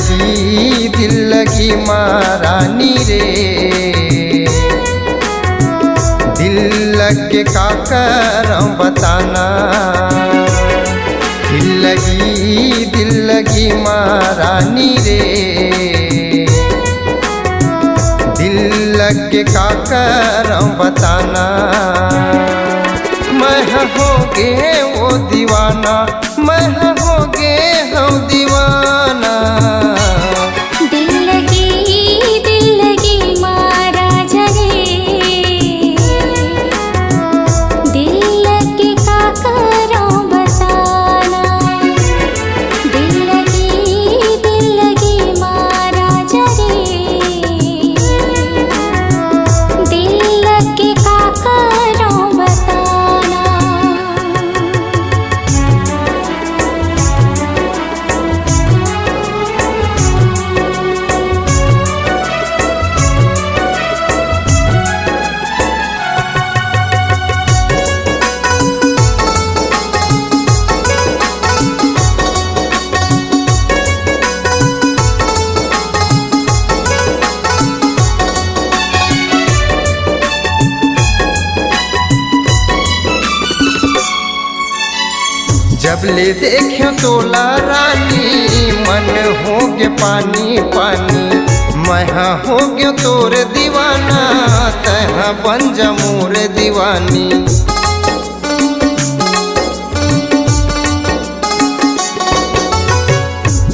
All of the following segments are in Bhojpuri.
दिल लगी महारानी रे, दिल लग के का करम बताना। दिल लगी महारानी रे, दिल लग के का करम बताना। मैं होगे वो दीवाना, मैं होगे हम दीवाना। दिल लगी महाराजा रे, दिल लगे का करो बताना। दिल लगी महाराजा रे, दिल लगे का करो बताना। जब ले देखियो तोला रानी, मन हो गए पानी पानी। मैं हो गयो तोर दीवाना, तह बन जा मोर दीवानी।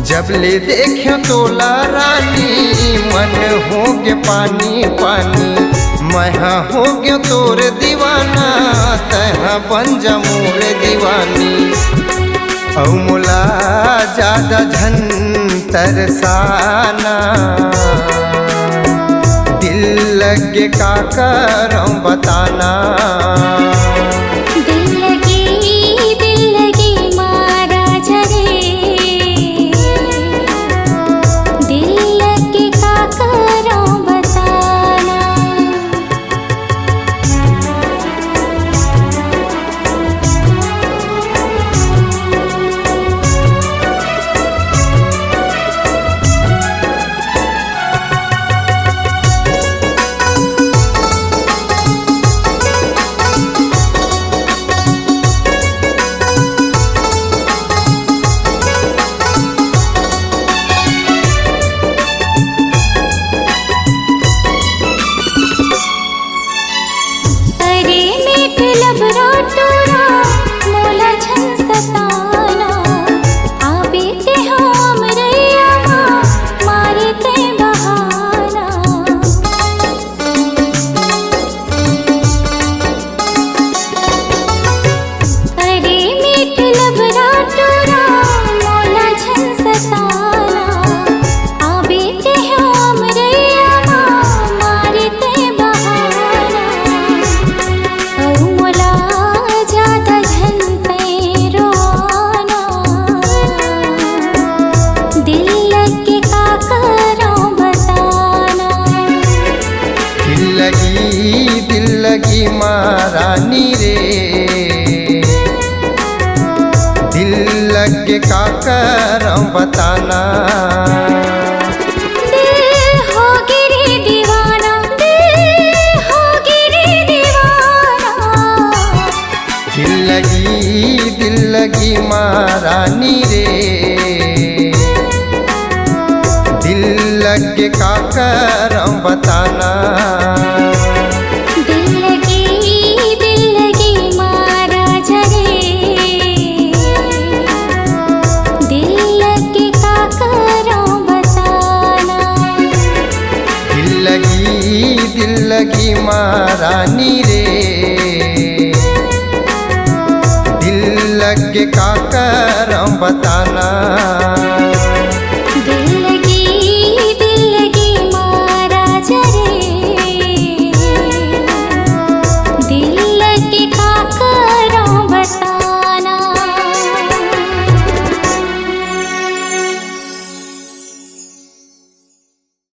जब ले देखियो तोला रानी, मन हो गए पानी पानी। मैं हो गयो तोर दीवाना, तह बन जा मोर दीवानी। औ मुला ज्यादा झन तरसाना, दिल लगे का करम बताना। दिल लगी महाराजा रे, दिल लगे का करो बताना। दिल लगी महारानी रे, दिल लगे का करम बताना। दिल हो गिरे दीवाना, दिल हो गिरे दीवाना। दिल लगी महारानी रे, दिल लगे का करम बताना। दिल लगी महाराजा रे, दिल लगे का करो बताना। दिल लगी महारानी रे, दिल लगे का करम बताना।